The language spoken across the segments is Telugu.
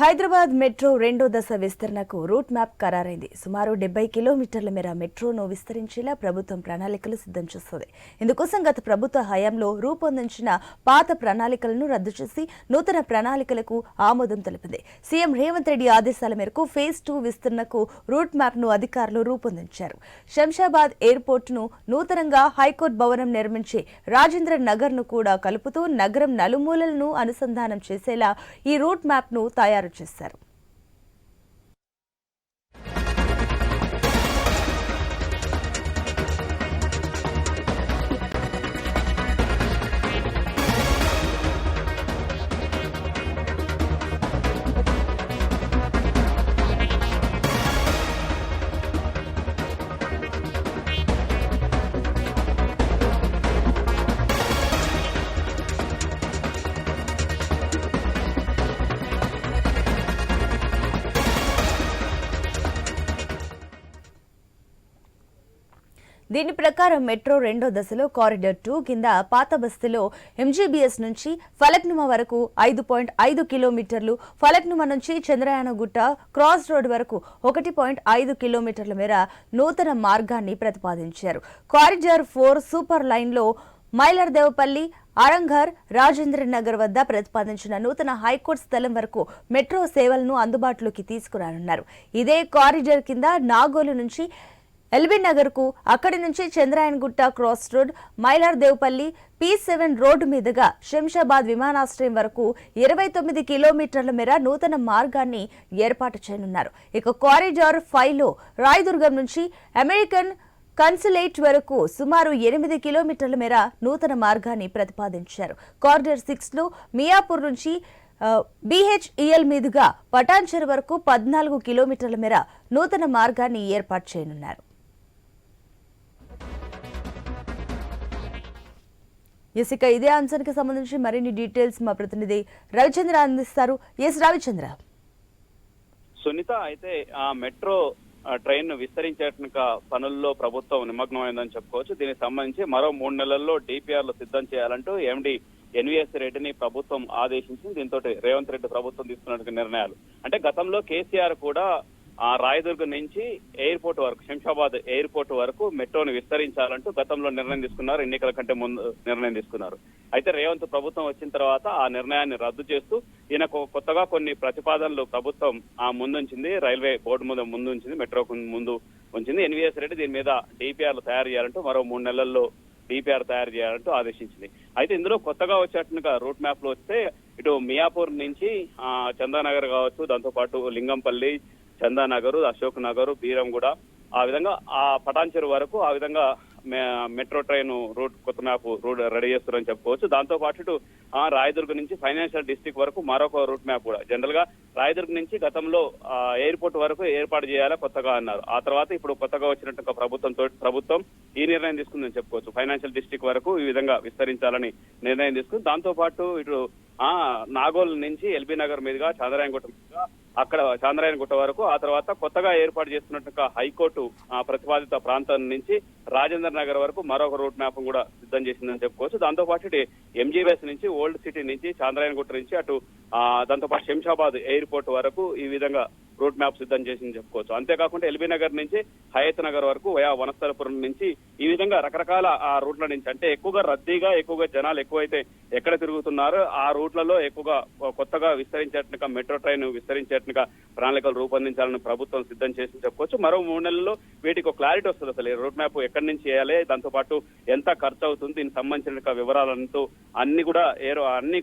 హైదరాబాద్ మెట్రో రెండో దశ విస్తరణకు రూట్ మ్యాప్ ఖరారైంది. సుమారు 70 కిలోమీటర్ల మేర మెట్రోను విస్తరించేలా ప్రభుత్వం ప్రణాళికలు సిద్ధం చేస్తుంది. ఇందుకోసం గత ప్రభుత్వ హయాంలో రూపొందించిన పాత ప్రణాళికలను రద్దు చేసి నూతన ప్రణాళికలకు ఆమోదం తెలిపింది. సీఎం రేవంత్ రెడ్డి ఆదేశాల మేరకు ఫేజ్ 2 విస్తరణకు రూట్ మ్యాప్ ను అధికారులు రూపొందించారు. శంషాబాద్ ఎయిర్పోర్ట్ ను నూతనంగా హైకోర్టు భవనం నిర్మించి రాజేంద్ర నగర్ ను కూడా కలుపుతూ నగరం నలుమూలలను అనుసంధానం చేసేలా ఈ రూట్ మ్యాప్ ను తయారు చేశారు. దీని ప్రకారం మెట్రో రెండో దశలో కారిడార్ 2 కింద పాత బస్తీలో ఎంజీబీఎస్ నుంచి ఫలక్నుమా వరకు 5.5 కిలోమీటర్లు, ఫలక్నుమా నుంచి చంద్రయానగుట్ట క్రాస్ రోడ్ వరకు 1.5 కిలోమీటర్ల మేర నూతన మార్గాన్ని ప్రతిపాదించారు. కారిడార్ 4 సూపర్ లైన్లో మైలర్దేవపల్లి, అరంఘర్, రాజేంద్ర నగర్ వద్ద ప్రతిపాదించిన నూతన హైకోర్టు స్థలం వరకు మెట్రో సేవలను అందుబాటులోకి తీసుకురానున్నారు. ఇదే కారిడార్ కింద నాగోలు నుంచి ఎల్బీ నగర్ కు, అక్కడి నుంచి Chandrayangutta cross road, Mailardevpally P7 road మీదుగా శంషాబాద్ విమానాశ్రయం వరకు 29 కిలోమీటర్ల మేర నూతన మార్గాన్ని ఏర్పాటు చేయనున్నారు. ఇక కారిడార్ 5లో రాయదుర్గం నుంచి అమెరికన్ కన్సులేట్ వరకు సుమారు 8 కిలోమీటర్ల మేర నూతన మార్గాన్ని ప్రతిపాదించారు. కారిడార్ 6లో మియాపూర్ నుంచి BHEL మీదుగా పటాన్చెరు వరకు 14 కిలోమీటర్ల మేర నూతన మార్గాన్ని ఏర్పాటు చేయనున్నారు. ఇక ఇదే అంశానికి సంబంధించి మరిన్ని డీటెయిల్స్ మా ప్రతినిధి రవిచంద్ర అందిస్తారు. రవిచంద్ర. సునీత, అయితే ఆ మెట్రో ట్రైన్ విస్తరించేట పనుల్లో ప్రభుత్వం నిమగ్నమైందని చెప్పుకోవచ్చు. దీనికి సంబంధించి మరో 3 నెలల్లో డిపిఆర్లు సిద్ధం చేయాలంటూ ఎండి ఎన్వీఎస్ రెడ్డిని ప్రభుత్వం ఆదేశించింది. దీంతో రేవంత్ రెడ్డి ప్రభుత్వం తీసుకున్న నిర్ణయాలు అంటే గతంలో కేసీఆర్ కూడా రాయదుర్గం నుంచి ఎయిర్పోర్ట్ వరకు, శంషాబాద్ ఎయిర్పోర్ట్ వరకు మెట్రోను విస్తరించాలంటూ గతంలో నిర్ణయం తీసుకున్నారు. ఎన్నికల కంటే ముందు నిర్ణయం తీసుకున్నారు. అయితే రేవంత్ ప్రభుత్వం వచ్చిన తర్వాత ఆ నిర్ణయాన్ని రద్దు చేస్తూ ఈయన కొత్తగా కొన్ని ప్రతిపాదనలు ప్రభుత్వం ముందుంచింది. రైల్వే బోర్డు ముందుంచింది, మెట్రోకు ముందు ఉంచింది. ఎన్వీఎస్ రెడ్డి దీని మీద డిపిఆర్లు తయారు చేయాలంటూ మరో 3 నెలల్లో డిపిఆర్ తయారు చేయాలంటూ ఆదేశించింది. అయితే ఇందులో కొత్తగా వచ్చేట్టుగా రూట్ మ్యాప్ లో వస్తే ఇటు మియాపూర్ నుంచి చందానగర్ కావచ్చు, దాంతో పాటు లింగంపల్లి, చందానగర్, అశోక్ నగర్, బీరంగూడ, ఆ విధంగా ఆ పటాన్చెరు వరకు ఆ విధంగా మెట్రో ట్రైన్ రూట్ కొత్త మ్యాప్ రూట్ రెడీ చేస్తారని చెప్పుకోవచ్చు. దాంతో పాటు ఇటు రాయదుర్గ నుంచి ఫైనాన్షియల్ డిస్ట్రిక్ట్ వరకు మరొక రూట్ మ్యాప్ కూడా. జనరల్ గా రాయదుర్గ నుంచి గతంలో ఎయిర్పోర్ట్ వరకు ఏర్పాటు చేయాలా కొత్తగా అన్నారు. ఆ తర్వాత ఇప్పుడు కొత్తగా వచ్చినట్టు ప్రభుత్వం ఈ నిర్ణయం తీసుకుందని చెప్పుకోవచ్చు. ఫైనాన్షియల్ డిస్ట్రిక్ట్ వరకు ఈ విధంగా విస్తరించాలని నిర్ణయం తీసుకుంది. దాంతో పాటు ఇటు నాగోల్ నుంచి ఎల్బీ నగర్ మీదుగా చంద్రాయన్గుట్ట మీదుగా అక్కడ చంద్రాయన్గుట్ట వరకు, ఆ తర్వాత కొత్తగా ఏర్పాటు చేస్తున్నట్టుగా హైకోర్టు ప్రతిపాదిత ప్రాంతం నుంచి రాజేంద్ర నగర్ వరకు మరొక రూట్ మ్యాప్ కూడా సిద్ధం చేసిందని చెప్పుకోవచ్చు. దాంతో పాటు ఎంజీబీఎస్ నుంచి ఓల్డ్ సిటీ నుంచి చంద్రాయన్గుట్ట నుంచి అటు దాంతో పాటు శంషాబాద్ ఎయిర్పోర్ట్ వరకు ఈ విధంగా రూట్ మ్యాప్ సిద్ధం చేసిందని చెప్పుకోవచ్చు. అంతేకాకుండా ఎల్బీ నగర్ నుంచి హయత్ నగర్ వరకు, వనస్థలపురం నుంచి ఈ విధంగా రకరకాల ఆ రూట్ల నుంచి అంటే ఎక్కువగా రద్దీగా ఎక్కువగా జనాలు ఎక్కువైతే ఎక్కడ తిరుగుతున్నారో ఆ రూట్లలో ఎక్కువగా కొత్తగా విస్తరించేట్టుగా మెట్రో ట్రైన్ విస్తరించేట్టుగా ప్రణాళికలు రూపొందించాలని ప్రభుత్వం సిద్ధం చేసి చెప్పుకోవచ్చు. మరో 3 నెలల్లో వీటికి ఒక క్లారిటీ వస్తుంది. అసలు రూట్ మ్యాప్ ఎక్కడి నుంచి చేయాలి, దాంతో పాటు ఎంత ఖర్చు అవుతుంది, దీనికి సంబంధించిన వివరాలంటూ అన్ని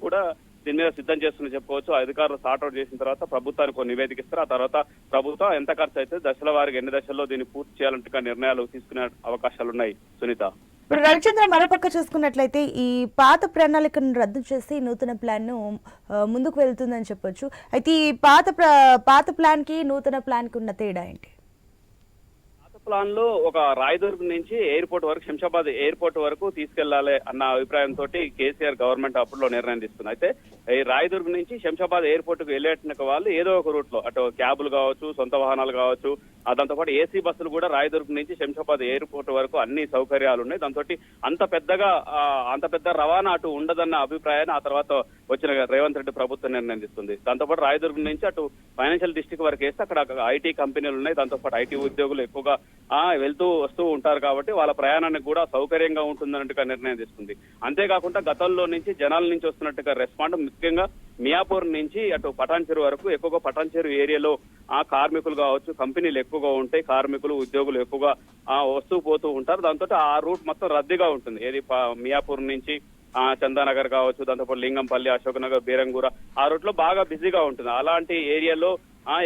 కూడా దీని మీద సిద్ధం చేస్తుందని చెప్పుకోవచ్చు. అధికారులు సార్ట్అవుట్ చేసిన తర్వాత ప్రభుత్వానికి ఒక నివేదిక ఇస్తారు. ఆ తర్వాత ప్రభుత్వం ఎంత ఖర్చు అయితే దశల వారికి ఎన్ని దశల్లో దీన్ని పూర్తి చేయాలంటే నిర్ణయాలు తీసుకునే అవకాశాలున్నాయి. సునీత. ఇప్పుడు రవిచంద్ర, మరోపక్క చూసుకున్నట్లయితే ఈ పాత ప్రణాళికను రద్దు చేసి నూతన ప్లాన్ ను ముందుకు వెళ్తుందని చెప్పొచ్చు. అయితే ఈ పాత ప్లాన్ కి నూతన ప్లాన్ కి ఉన్న తేడా ఏంటి? ప్లాన్ లో ఒక రాయదుర్గం నుంచి ఎయిర్పోర్ట్ వరకు, శంషాబాద్ ఎయిర్పోర్ట్ వరకు తీసుకెళ్లాలి అన్న అభిప్రాయంతో కేసీఆర్ గవర్నమెంట్ అప్పుడులో నిర్ణయం తీసుకుంది. అయితే ఈ రాయదుర్గ్ నుంచి శంషాబాద్ ఎయిర్పోర్ట్ కు వెళ్ళేట వాళ్ళు ఏదో ఒక రూట్ లో అటు క్యాబులు కావచ్చు, సొంత వాహనాలు కావచ్చు, దాంతో పాటు ఏసీ బస్సులు కూడా రాయదుర్గ్ నుంచి శంషాబాద్ ఎయిర్పోర్ట్ వరకు అన్ని సౌకర్యాలు ఉన్నాయి. దాంతో అంత పెద్ద రవాణా అటు ఉండదన్న అభిప్రాయాన్ని ఆ తర్వాత వచ్చిన రేవంత్ రెడ్డి ప్రభుత్వం నిర్ణయం తీసుకుంది. దాంతో పాటు రాయదుర్గ్ నుంచి అటు ఫైనాన్షియల్ డిస్ట్రిక్ట్ వరకు వేస్తే అక్కడ ఐటీ కంపెనీలు ఉన్నాయి. దాంతో పాటు ఐటీ ఉద్యోగులు ఎక్కువగా వెళ్తూ వస్తూ ఉంటారు కాబట్టి వాళ్ళ ప్రయాణానికి కూడా సౌకర్యంగా ఉంటుందన్నట్టుగా నిర్ణయం తీసుకుంది. అంతేకాకుండా గతంలో నుంచి జనాల నుంచి వస్తున్నట్టుగా రెస్పాండ్ ముఖ్యంగా మియాపూర్ నుంచి అటు పటాన్చెరు వరకు ఎక్కువగా పటాన్చెరు ఏరియాలో కార్మికులు కావచ్చు, కంపెనీలు ఎక్కువగా ఉంటాయి, కార్మికులు ఉద్యోగులు ఎక్కువగా వస్తూ పోతూ ఉంటారు. దాంతో ఆ రూట్ మొత్తం రద్దీగా ఉంటుంది. ఏది మియాపూర్ నుంచి చందానగర్ కావచ్చు, దాంతోపాటు లింగంపల్లి, అశోక్ నగర్, బీరంగూర ఆ రూట్ లో బాగా బిజీగా ఉంటుంది. అలాంటి ఏరియాలో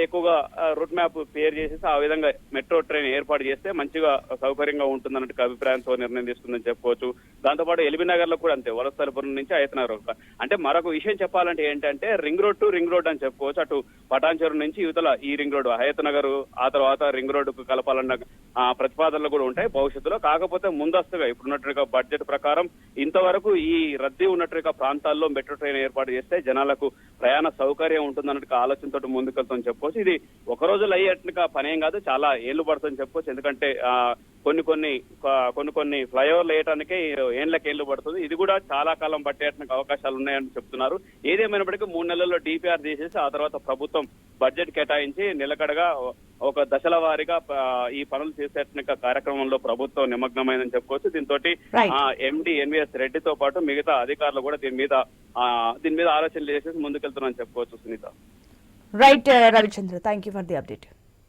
ఎక్కువగా రూట్ మ్యాప్ క్లియర్ చేసేసి ఆ విధంగా మెట్రో ట్రైన్ ఏర్పాటు చేస్తే మంచిగా సౌకర్యంగా ఉంటుందన్నట్టు అభిప్రాయంతో నిర్ణయం తీసుకుందని చెప్పుకోవచ్చు. దాంతోపాటు ఎల్బీ నగర్ లో కూడా అంతే, వలసలపురం నుంచి అయతనగర్. అంటే మరొక విషయం చెప్పాలంటే ఏంటంటే ring road to ring road అని చెప్పుకోవచ్చు. అటు పటాన్చెరు నుంచి యువతల ఈ రింగ్ రోడ్ హయతనగర్ ఆ తర్వాత రింగ్ రోడ్ కు కలపాలన్న ప్రతిపాదనలు కూడా ఉంటాయి భవిష్యత్తులో. కాకపోతే ముందస్తుగా ఇప్పుడున్నట్టుగా బడ్జెట్ ప్రకారం ఇంతవరకు ఈ రద్దీ ఉన్నట్టుగా ప్రాంతాల్లో మెట్రో ట్రైన్ ఏర్పాటు చేస్తే జనాలకు ప్రయాణ సౌకర్యం ఉంటుందన్నట్టు ఆలోచనతో ముందుకెళ్తామని చెప్పుకోవచ్చు. ఇది ఒక రోజులో అయ్యేట్టుగా పనేం కాదు, చాలా ఏళ్లు పడుతుందని చెప్పుకోవచ్చు. ఎందుకంటే కొన్ని ఫ్లైఓవర్లు వేయడానికే ఏళ్లు పడుతుంది. ఇది కూడా చాలా కాలం పట్టేయడానికి అవకాశాలు ఉన్నాయని చెప్తున్నారు. ఏదేమైనప్పటికీ 3 నెలల్లో డిపిఆర్ చేసేసి ఆ తర్వాత ప్రభుత్వం బడ్జెట్ కేటాయించి నిలకడగా ఒక దశల వారీగా ఈ పనులు చేసేట కార్యక్రమంలో ప్రభుత్వం నిమగ్నమైందని చెప్పుకోవచ్చు. దీంతో ఎండి ఎన్విఎస్ రెడ్డితో పాటు మిగతా అధికారులు కూడా దీని మీద ఆలోచనలు చేసేసి ముందుకెళ్తున్నారని చెప్పుకోవచ్చు. Sunitha. Right Ravichandra, thank you for the update.